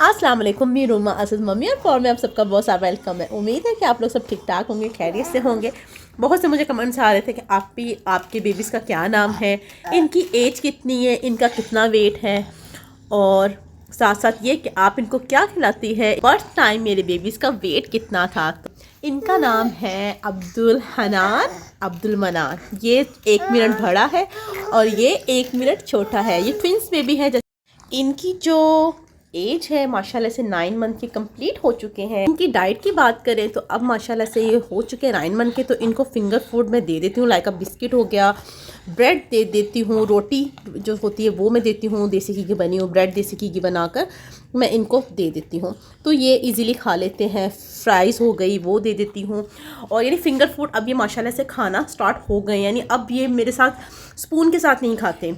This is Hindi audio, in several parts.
अस्सलाम वालेकुम, मैं रूमा अज़ीज़ मम्मी और फॉर में आप सबका बहुत सारा वेलकम है। उम्मीद है कि आप लोग सब ठीक ठाक होंगे, खैरियत से होंगे। बहुत से मुझे कमेंट्स आ रहे थे कि आपके बेबीज़ का क्या नाम है, इनकी एज कितनी है, इनका कितना वेट है, और साथ साथ ये कि आप इनको क्या खिलाती है। फर्स्ट टाइम मेरे बेबीज़ का वेट कितना था। इनका नाम है अब्दुल हनान अब्दुल मनान। ये 1 मिनट बड़ा है और ये 1 मिनट छोटा है। ये ट्विंस बेबी है। इनकी जो एज है माशाल्लाह से 9 मंथ के कंप्लीट हो चुके हैं। इनकी डाइट की बात करें तो अब माशाल्लाह से ये हो चुके हैं 9 मंथ के। तो इनको फिंगर फूड में दे देती हूँ, लाइक अब बिस्किट हो गया, ब्रेड दे देती हूँ, रोटी जो होती है वो मैं देती हूँ, देसी घी की बनी हुई ब्रेड देसी घी की बनाकर मैं इनको दे देती हूँ। तो ये इजीली खा लेते हैं। फ्राइज़ हो गई वो दे देती हूँ। और यानी फिंगर फूड अब ये माशाल्लाह से खाना स्टार्ट हो गए, यानी अब ये मेरे साथ स्पून के साथ नहीं खाते।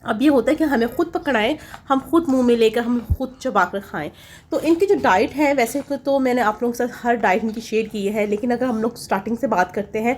अब ये होता है कि हमें ख़ुद पकड़ाएं, हम खुद मुंह में लेकर हम खुद चबा कर खाएं। तो इनकी जो डाइट है, वैसे तो मैंने आप लोगों के साथ हर डाइट इनकी शेयर की है, लेकिन अगर हम लोग स्टार्टिंग से बात करते हैं,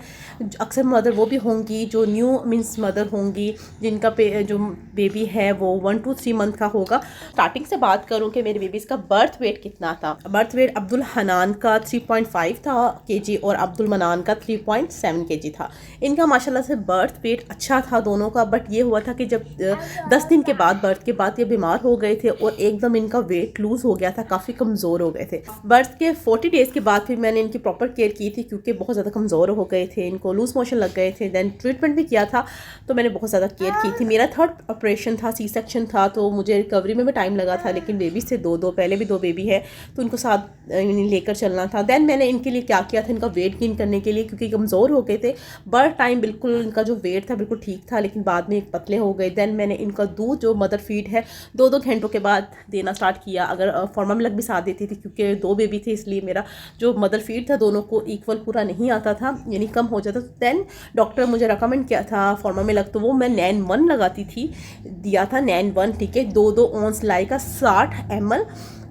अक्सर मदर वो भी होंगी जो न्यू मीन्स मदर होंगी, जिनका जो बेबी है वो 1 to 3 मंथ का होगा। स्टार्टिंग से बात करूँ कि मेरे बेबीज़ का बर्थ वेट कितना था। बर्थ वेट अब्दुल हनान का 3.5 था kg और अब्दुल मनान का 3.7 kg था। इनका माशाल्लाह से बर्थ वेट अच्छा था दोनों का। बट ये हुआ था कि जब 10 दिन के बाद, बर्थ के बाद ये बीमार हो गए थे और एकदम इनका वेट लूज़ हो गया था, काफ़ी कमज़ोर हो गए थे। बर्थ के 40 डेज़ के बाद फिर मैंने इनकी प्रॉपर केयर की थी, क्योंकि बहुत ज़्यादा कमज़ोर हो गए थे, इनको लूज़ मोशन लग गए थे। दैन ट्रीटमेंट भी किया था, तो मैंने बहुत ज़्यादा केयर की थी। मेरा 3rd ऑपरेशन था, सी सेक्शन था, तो मुझे रिकवरी में भी टाइम लगा था। लेकिन बेबीज़ थे दो, पहले भी 2 बेबी है, तो उनको साथ लेकर चलना था। दैन मैंने इनके लिए क्या किया था, इनका वेट गेन करने के लिए, क्योंकि कमज़ोर हो गए थे। बर्थ टाइम बिल्कुल इनका जो वेट था बिल्कुल ठीक था, लेकिन बाद में पतले हो गए। दैन मैंने इनका दूध जो मदर फीड है 2-2 घंटों के बाद देना स्टार्ट किया। अगर फॉर्मा मिल्क भी साथ देती थी, क्योंकि 2 बेबी थे, इसलिए मेरा जो मदर फीड था दोनों को इक्वल पूरा नहीं आता था, यानी कम हो जाता। दैन डॉक्टर मुझे रिकमेंड किया था फॉर्मा मिल्क, तो वो मैं नैन 1 लगाती थी, दिया था नैन 1, ठीक है। 2-2 ऑन्स लाई का 60 ml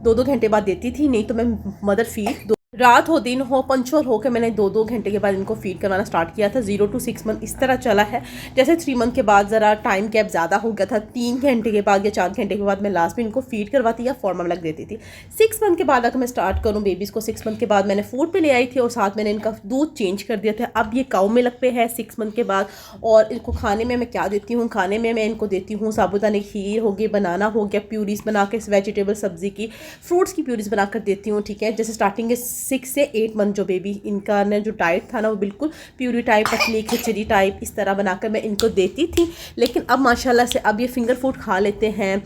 2-2 घंटे बाद देती थी। नहीं तो मैं मदर फीड रात हो दिन हो पंचुअल हो के मैंने 2-2 घंटे के बाद इनको फीड करवाना स्टार्ट किया था। 0 to 6 मंथ इस तरह चला है। जैसे 3 मंथ के बाद ज़रा टाइम गैप ज़्यादा हो गया था, 3 घंटे के बाद या 4 घंटे के बाद मैं लास्ट में इनको फीड करवाती या फॉर्मा मिल्क देती थी। 6 मंथ के बाद अगर मैं स्टार्ट करूँ बेबीज़ को, 6 मंथ के बाद मैंने फूड पे ले आई थी और साथ मैंने इनका दूध चेंज कर दिया था। अब ये काऊ मिल्क पे है 6 मंथ के बाद। और इनको खाने में मैं क्या देती हूँ, खाने में मैं इनको देती हूँ साबुदाने की खीर हो गई, बनाना हो गया, प्यूरीज बना के, वेजिटेबल सब्ज़ी की, फ्रूट्स की प्यूरीज बना कर देती हूँ, ठीक है। जैसे स्टार्टिंग के 6 से 8 मंथ जो बेबी इनका ने जो डाइट था ना, वो बिल्कुल प्यूरी टाइप, पतली खिचड़ी टाइप इस तरह बनाकर मैं इनको देती थी। लेकिन अब माशाल्लाह से अब ये फिंगर फूड खा लेते हैं,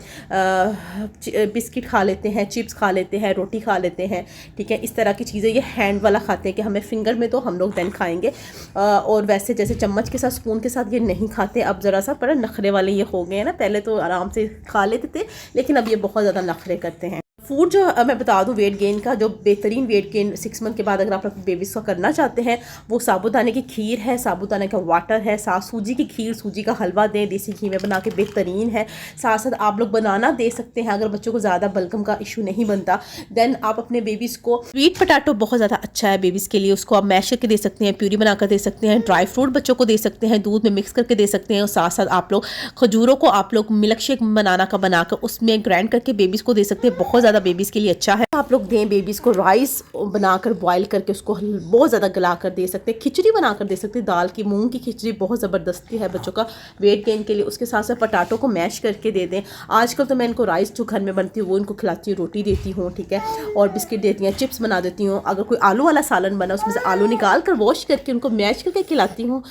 बिस्किट खा लेते हैं, चिप्स खा लेते हैं, रोटी खा लेते हैं, ठीक है। इस तरह की चीज़ें ये हैंड वाला खाते हैं कि हमें फिंगर में तो हम लोग दैन खाएंगे। और वैसे जैसे चम्मच के साथ, स्पून के साथ ये नहीं खाते। अब ज़रा सा पर नखरे वाले ये हो गए हैं ना, पहले तो आराम से खा लेते थे, लेकिन अब ये बहुत ज़्यादा नखरे करते हैं। फूड जो मैं बता दूं वेट गेन का, जो बेहतरीन वेट गेन 6 मंथ के बाद अगर आप अपने बेबीज़ को करना चाहते हैं, वो साबुदाने की खीर है, साबुदाने का वाटर है, साथ सूजी की खीर, सूजी का हलवा दें देसी घी में बना के, बेहतरीन है। साथ साथ आप लोग बनाना दे सकते हैं अगर बच्चों को ज़्यादा बलगम का इशू नहीं बनता। दैन आप अपने बेबीज़ को स्वीट पोटैटो बहुत ज़्यादा अच्छा है बेबीज़ के लिए, उसको आप मैश करके दे सकते हैं, प्यूरी बनाकर दे सकते हैं, ड्राई फ्रूट बच्चों को दे सकते हैं, दूध में मिक्स करके दे सकते हैं। और साथ साथ आप लोग खजूरों को आप लोग मिल्क शेक बनाकर उसमें ग्राइंड करके बेबीज़ को दे सकते हैं, बहुत ज़्यादा बेबीज़ के लिए अच्छा है। आप लोग दें बेबीज़ को राइस बनाकर बॉईल करके उसको बहुत ज़्यादा गला कर दे सकते हैं, खिचड़ी बनाकर दे सकते हैं, दाल की मूंग की खिचड़ी बहुत ज़बरदस्ती है बच्चों का वेट गेन के लिए। उसके साथ साथ पटाटो को मैश करके दे दें। आजकल तो मैं इनको राइस जो घर में बनती हूँ वो इनको खिलाती हूँ, रोटी देती हूँ, ठीक है, और बिस्किट देती हूँ, चिप्स बना देती हूँ। अगर कोई आलू वाला सालन बना उसमें से आलू निकाल कर वॉश करके उनको मैश करके खिलाती हूँ।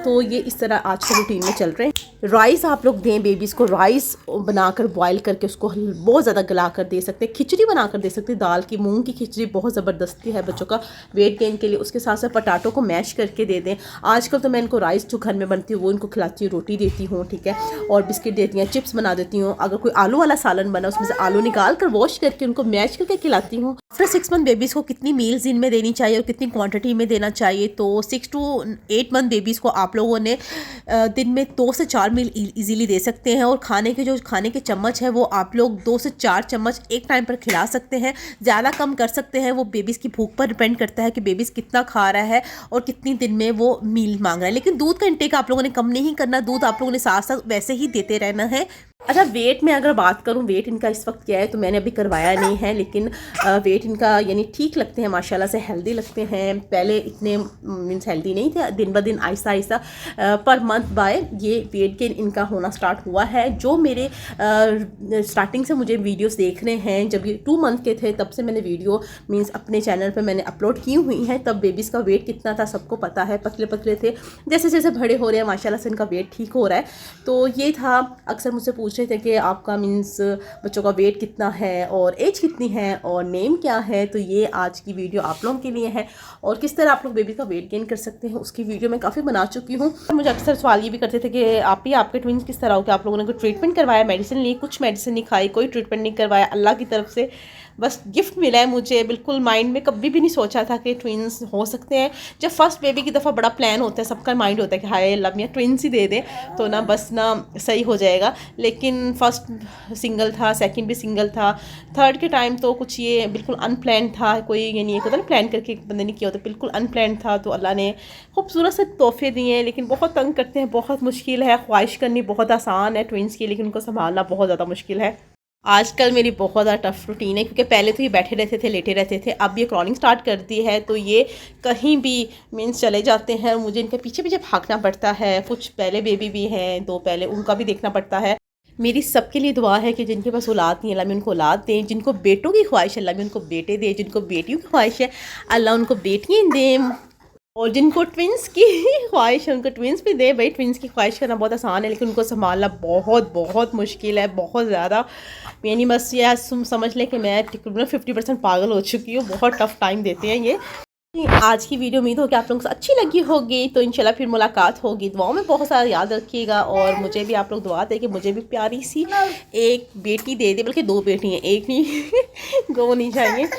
तो ये इस तरह आज के रूटीन में चल रहे हैं। राइस आप लोग दें बेबीज़ को, राइस बनाकर बॉयल करके उसको बहुत ज़्यादा गला कर दे सकते हैं, खिचड़ी बनाकर दे सकते हैं, दाल की मूंग की खिचड़ी बहुत ज़बरदस्ती है बच्चों का वेट गेन के लिए। उसके साथ साथ पटाटो को मैश करके दे दें। आजकल तो मैं इनको राइस जो घर में बनती हूँ वो इनको खिलाती हूँ, रोटी देती हूँ, ठीक है, और बिस्किट देती हूँ, चिप्स बना देती हूँ। अगर कोई आलू वाला सालन बना उसमें से आलू निकाल कर वॉश करके उनको मैश करके खिलाती हूँ। आफ्टर 6 मंथ बेबीज़ को कितनी मील्स दिन में देनी चाहिए और कितनी क्वांटिटी में देना चाहिए, तो 6 to 8 मंथ बेबीज़ को आप लोगों ने दिन में 2 से 4 मील इजीली दे सकते हैं। और खाने के चम्मच है वो आप लोग 2 से 4 चम्मच एक टाइम पर खिला सकते हैं, ज़्यादा कम कर सकते हैं। वो बेबीज़ की भूख पर डिपेंड करता है कि बेबीज़ कितना खा रहा है और कितनी दिन में वो मील मांग रहा है। लेकिन दूध का इंटेक आप लोगों ने कम नहीं करना, दूध आप लोगों ने साथ साथ वैसे ही देते रहना है। अच्छा, वेट में अगर बात करूं, वेट इनका इस वक्त क्या है, तो मैंने अभी करवाया नहीं है, लेकिन वेट इनका यानी ठीक लगते हैं, माशाल्लाह से हेल्दी लगते हैं। पहले इतने मीन्स हेल्दी नहीं थे, दिन ब दिन Aahista Aahista per month by ये वेट गेन इनका होना स्टार्ट हुआ है। जो मेरे स्टार्टिंग से मुझे वीडियोस देख रहे हैं, जब ये 2 मंथ के थे तब से मैंने वीडियो मीन्स अपने चैनल पर मैंने अपलोड की हुई हैं। तब बेबीज़ का वेट कितना था सबको पता है, पतले पतले थे। जैसे जैसे बड़े हो रहे हैं माशाल्लाह से इनका वेट ठीक हो रहा है। तो ये था, अक्सर मुझसे पूछ रहे थे कि आपका मीन्स बच्चों का वेट कितना है और एज कितनी है और नेम क्या है। तो ये आज की वीडियो आप लोगों के लिए है, और किस तरह आप लोग बेबी का वेट गेन कर सकते हैं उसकी वीडियो मैं काफ़ी बना चुकी हूँ। मुझे अक्सर सवाल ये भी करते थे कि आपके ट्विंस किस तरह हो, कि आप लोगों ने कोई ट्रीटमेंट करवाया, मेडिसिन ली? कुछ मेडिसिन नहीं खाई, कोई ट्रीटमेंट नहीं करवाया, अल्लाह की तरफ से बस गिफ्ट मिला है मुझे। बिल्कुल माइंड में कभी भी नहीं सोचा था कि ट्विंस हो सकते हैं। जब फर्स्ट बेबी की दफ़ा बड़ा प्लान होता है, सबका माइंड होता है कि हाय अल्लाह मियाँ ट्विंस ही दे दे तो ना बस ना सही हो जाएगा। लेकिन फर्स्ट सिंगल था, सेकंड भी सिंगल था, थर्ड के टाइम तो कुछ ये बिल्कुल अनप्लान था। कोई ये नहीं होता ना प्लान करके बंदे ने किया होता, बिल्कुल अनप्लान था। तो अल्लाह ने खूबसूरत से तोहफे दिए हैं, लेकिन बहुत तंग करते हैं, बहुत मुश्किल है। ख्वाहिश करनी बहुत आसान है ट्विंस की, लेकिन उनको संभालना बहुत ज़्यादा मुश्किल है। आजकल मेरी बहुत ज़्यादा टफ रूटीन है, क्योंकि पहले तो ये बैठे रहते थे, लेटे रहते थे, अब ये क्रॉलिंग स्टार्ट कर दी है। तो ये कहीं भी मीन्स चले जाते हैं, मुझे इनके पीछे पीछे भागना पड़ता है। कुछ पहले बेबी भी हैं, 2 पहले, उनका भी देखना पड़ता है। मेरी सबके लिए दुआ है कि जिनके पास औलाद नहीं, अल्लाह में उनको औलाद दें। जिनको बेटों की ख्वाहिश है, अल्लाह में उनको बेटे दें। जिनको बेटियों की ख्वाहिश है, अल्लाह उनको बेटियाँ दें। और जिनको ट्विंस की ख्वाहिश है, उनको ट्विंस भी दे। भाई ट्विंस की ख्वाहिश करना बहुत आसान है, लेकिन उनको संभालना बहुत बहुत मुश्किल है, बहुत ज़्यादा। यानी बस ये समझ लें कि मैं तकरीबन 50% पागल हो चुकी हूँ। बहुत टफ टाइम देते हैं ये। आज की वीडियो उम्मीद हो कि आप लोगों को अच्छी लगी होगी। तो इंशाल्लाह फिर मुलाकात होगी। दुआओं में बहुत सारा याद रखिएगा, और मुझे भी आप लोग दुआ दें कि मुझे भी प्यारी सी एक बेटी दे दे, बल्कि 2 बेटी हैं, एक नहीं गो नहीं चाहिए।